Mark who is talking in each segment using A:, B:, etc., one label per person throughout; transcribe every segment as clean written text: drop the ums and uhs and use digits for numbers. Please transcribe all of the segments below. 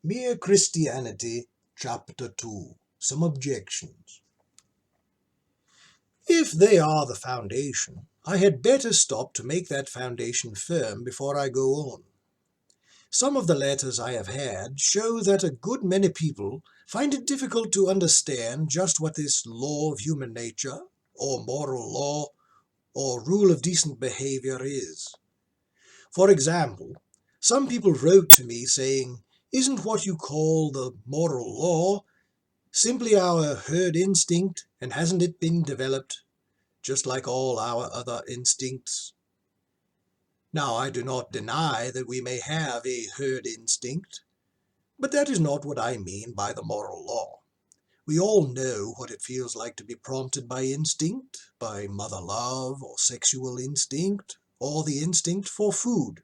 A: Mere Christianity, Chapter 2. Some Objections. If they are the foundation, I had better stop to make that foundation firm before I go on. Some of the letters I have had show that a good many people find it difficult to understand just what this law of human nature, or moral law, or rule of decent behavior is. For example, some people wrote to me saying, "Isn't what you call the moral law simply our herd instinct, and hasn't it been developed just like all our other instincts?" Now, I do not deny that we may have a herd instinct, but that is not what I mean by the moral law. We all know what it feels like to be prompted by instinct, by mother love or sexual instinct, or the instinct for food.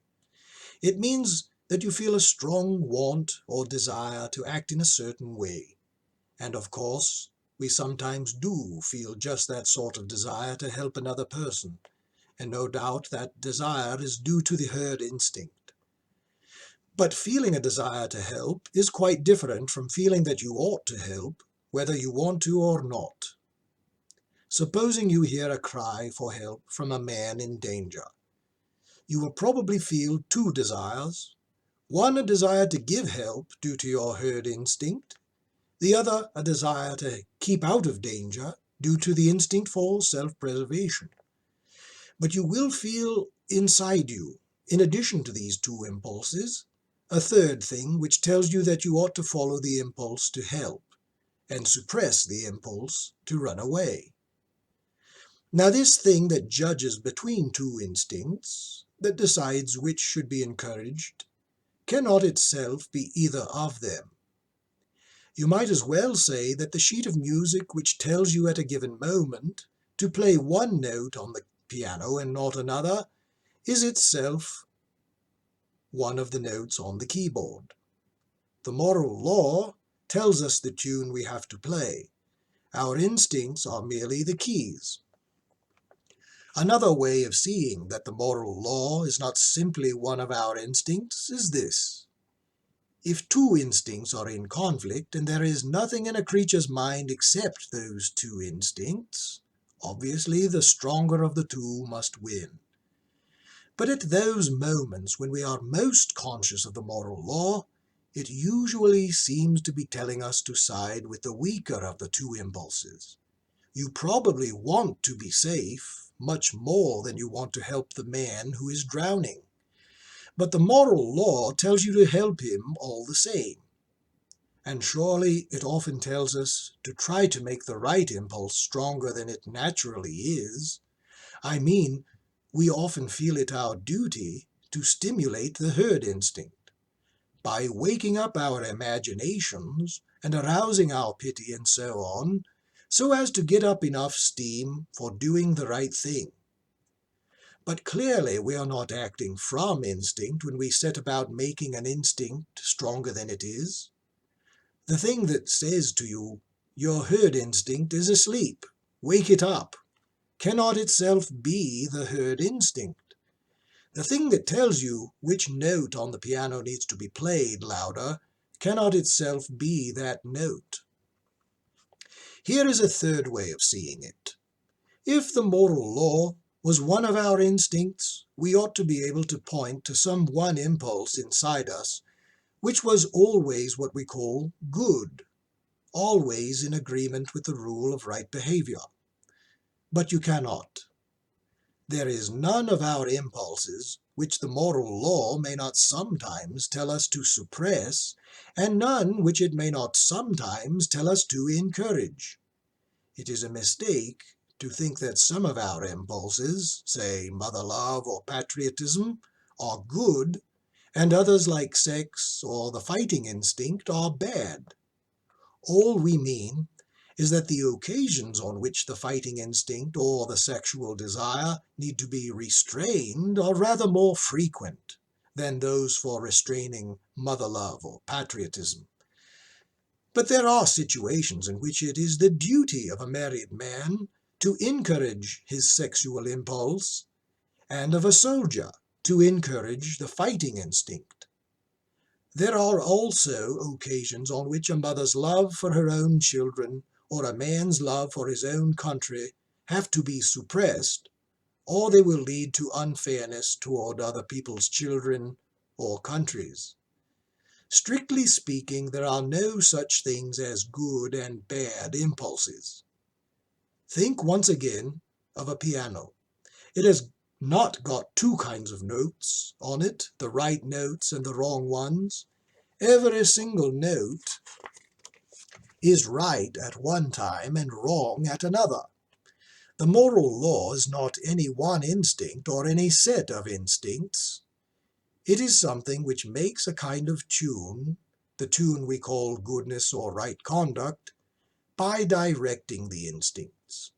A: It means that you feel a strong want or desire to act in a certain way. And of course, we sometimes do feel just that sort of desire to help another person, and no doubt that desire is due to the herd instinct. But feeling a desire to help is quite different from feeling that you ought to help, whether you want to or not. Supposing you hear a cry for help from a man in danger. You will probably feel two desires. One, a desire to give help due to your herd instinct. The other, a desire to keep out of danger due to the instinct for self-preservation. But you will feel inside you, in addition to these two impulses, a third thing which tells you that you ought to follow the impulse to help and suppress the impulse to run away. Now, this thing that judges between two instincts, that decides which should be encouraged, cannot itself be either of them. You might as well say that the sheet of music which tells you at a given moment to play one note on the piano and not another is itself one of the notes on the keyboard. The moral law tells us the tune we have to play. Our instincts are merely the keys. Another way of seeing that the moral law is not simply one of our instincts is this. If two instincts are in conflict and there is nothing in a creature's mind except those two instincts, obviously the stronger of the two must win. But at those moments when we are most conscious of the moral law, it usually seems to be telling us to side with the weaker of the two impulses. You probably want to be safe much more than you want to help the man who is drowning. But the moral law tells you to help him all the same. And surely it often tells us to try to make the right impulse stronger than it naturally is. I mean, we often feel it our duty to stimulate the herd instinct by waking up our imaginations and arousing our pity and so on, so as to get up enough steam for doing the right thing. But clearly we are not acting from instinct when we set about making an instinct stronger than it is. The thing that says to you, "Your herd instinct is asleep, wake it up," cannot itself be the herd instinct. The thing that tells you which note on the piano needs to be played louder cannot itself be that note. Here is a third way of seeing it. If the moral law was one of our instincts, we ought to be able to point to some one impulse inside us which was always what we call good, always in agreement with the rule of right behavior. But you cannot. There is none of our impulses which the moral law may not sometimes tell us to suppress, and none which it may not sometimes tell us to encourage. It is a mistake to think that some of our impulses, say mother love or patriotism, are good, and others like sex or the fighting instinct are bad. All we mean is that the occasions on which the fighting instinct or the sexual desire need to be restrained are rather more frequent than those for restraining mother love or patriotism. But there are situations in which it is the duty of a married man to encourage his sexual impulse, and of a soldier to encourage the fighting instinct. There are also occasions on which a mother's love for her own children or a man's love for his own country have to be suppressed, or they will lead to unfairness toward other people's children or countries. Strictly speaking, there are no such things as good and bad impulses. Think once again of a piano. It has not got two kinds of notes on it, the right notes and the wrong ones. Every single note is right at one time and wrong at another. The moral law is not any one instinct or any set of instincts. It is something which makes a kind of tune, the tune we call goodness or right conduct, by directing the instincts.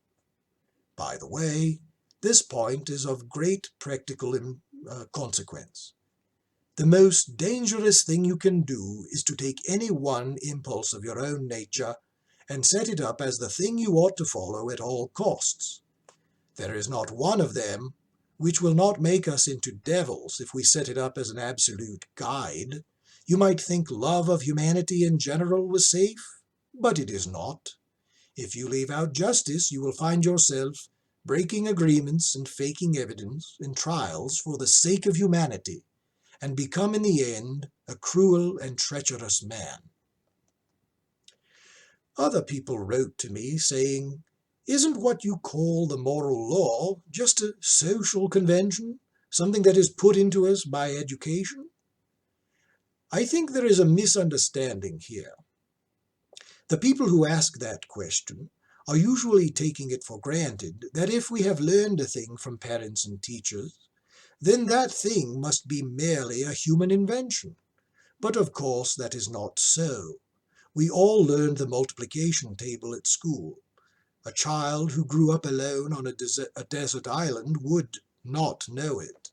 A: By the way, this point is of great practical consequence. The most dangerous thing you can do is to take any one impulse of your own nature and set it up as the thing you ought to follow at all costs. There is not one of them which will not make us into devils if we set it up as an absolute guide. You might think love of humanity in general was safe, but it is not. If you leave out justice, you will find yourself breaking agreements and faking evidence in trials for the sake of humanity, and become in the end a cruel and treacherous man. Other people wrote to me saying, "Isn't what you call the moral law just a social convention, something that is put into us by education?" I think there is a misunderstanding here. The people who ask that question are usually taking it for granted that if we have learned a thing from parents and teachers, then that thing must be merely a human invention. But of course that is not so. We all learned the multiplication table at school. A child who grew up alone on a desert island would not know it.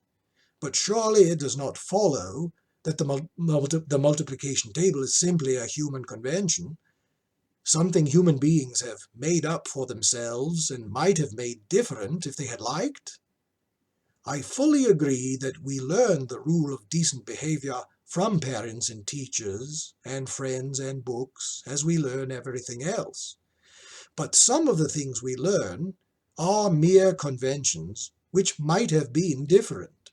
A: But surely it does not follow that the multiplication table is simply a human convention, something human beings have made up for themselves and might have made different if they had liked. I fully agree that we learn the rule of decent behavior from parents and teachers and friends and books as we learn everything else. But some of the things we learn are mere conventions which might have been different.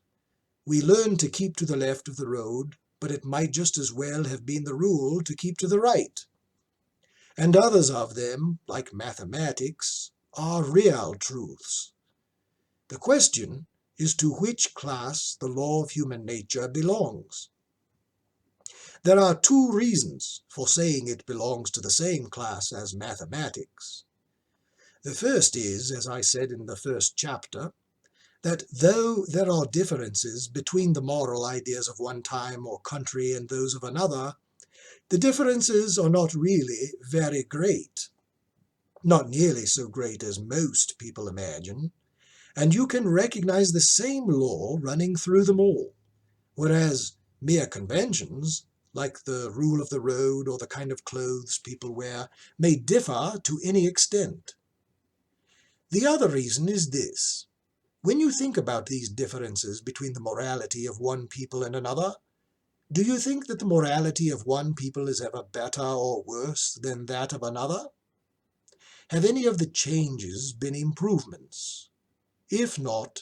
A: We learn to keep to the left of the road, but it might just as well have been the rule to keep to the right. And others of them, like mathematics, are real truths. The question is to which class the law of human nature belongs. There are two reasons for saying it belongs to the same class as mathematics. The first is, as I said in the first chapter, that though there are differences between the moral ideas of one time or country and those of another, the differences are not really very great, not nearly so great as most people imagine, and you can recognize the same law running through them all, whereas mere conventions, like the rule of the road or the kind of clothes people wear, may differ to any extent. The other reason is this. When you think about these differences between the morality of one people and another, do you think that the morality of one people is ever better or worse than that of another? Have any of the changes been improvements? If not,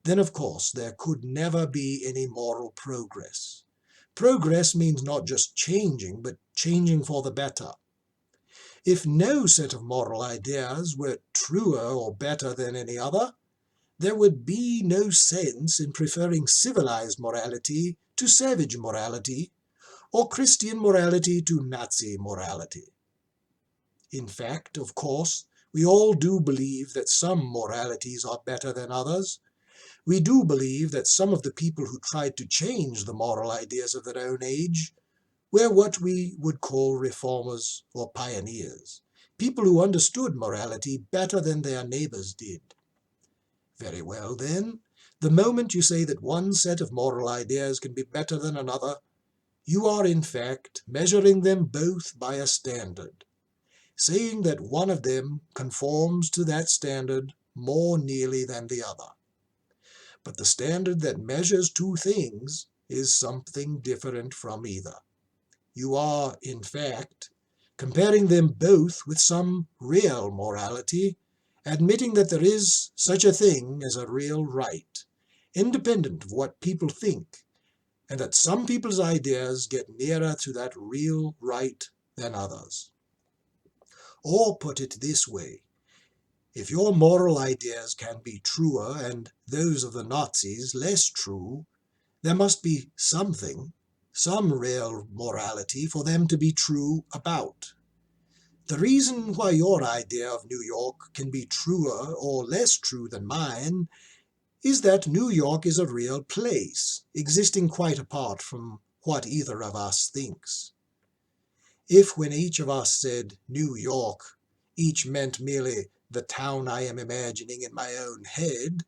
A: then of course there could never be any moral progress. Progress means not just changing, but changing for the better. If no set of moral ideas were truer or better than any other, there would be no sense in preferring civilized morality to savage morality, or Christian morality to Nazi morality. In fact, of course, we all do believe that some moralities are better than others. We do believe that some of the people who tried to change the moral ideas of their own age were what we would call reformers or pioneers, people who understood morality better than their neighbors did. Very well, then, the moment you say that one set of moral ideas can be better than another, you are in fact measuring them both by a standard, saying that one of them conforms to that standard more nearly than the other. But the standard that measures two things is something different from either. you are, in fact, comparing them both with some real morality, admitting that there is such a thing as a real right, independent of what people think, and that some people's ideas get nearer to that real right than others. Or put it this way, if your moral ideas can be truer and those of the Nazis less true, there must be something, some real morality for them to be true about. The reason why your idea of New York can be truer or less true than mine is that New York is a real place, existing quite apart from what either of us thinks. If when each of us said New York, each meant merely the town I am imagining in my own head,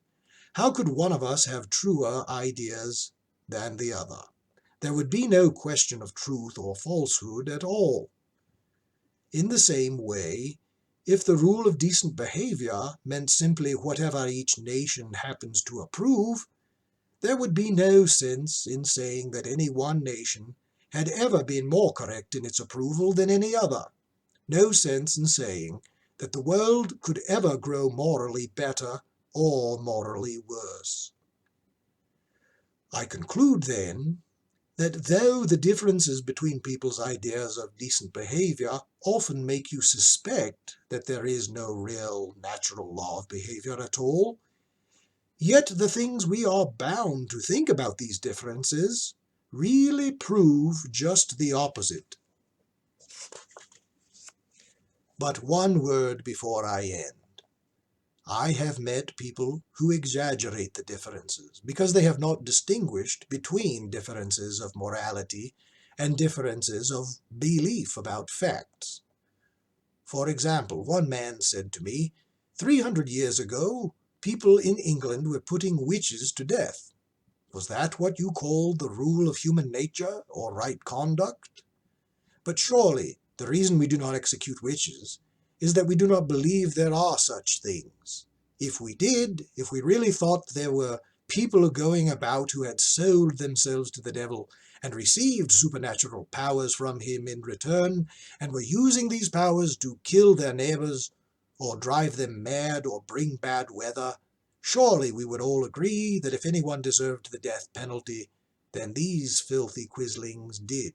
A: how could one of us have truer ideas than the other? There would be no question of truth or falsehood at all. In the same way, if the rule of decent behavior meant simply whatever each nation happens to approve, there would be no sense in saying that any one nation had ever been more correct in its approval than any other. No sense in saying that the world could ever grow morally better or morally worse. I conclude, then, that though the differences between people's ideas of decent behavior often make you suspect that there is no real natural law of behavior at all, yet the things we are bound to think about these differences really prove just the opposite. But one word before I end. I have met people who exaggerate the differences because they have not distinguished between differences of morality and differences of belief about facts. For example, one man said to me, 300 years ago, people in England were putting witches to death. Was that what you call the rule of human nature or right conduct? But surely the reason we do not execute witches is that we do not believe there are such things. If we did, if we really thought there were people going about who had sold themselves to the devil and received supernatural powers from him in return, and were using these powers to kill their neighbors, or drive them mad, or bring bad weather, surely we would all agree that if anyone deserved the death penalty, then these filthy quislings did.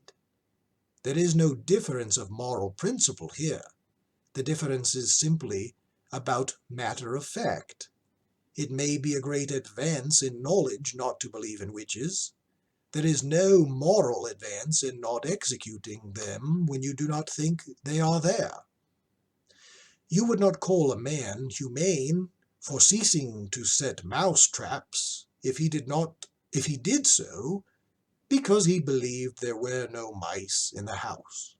A: There is no difference of moral principle here. The difference is simply about matter of fact. It may be a great advance in knowledge not to believe in witches. There is no moral advance in not executing them when you do not think they are there. You would not call a man humane for ceasing to set mouse traps if he did so because he believed there were no mice in the house.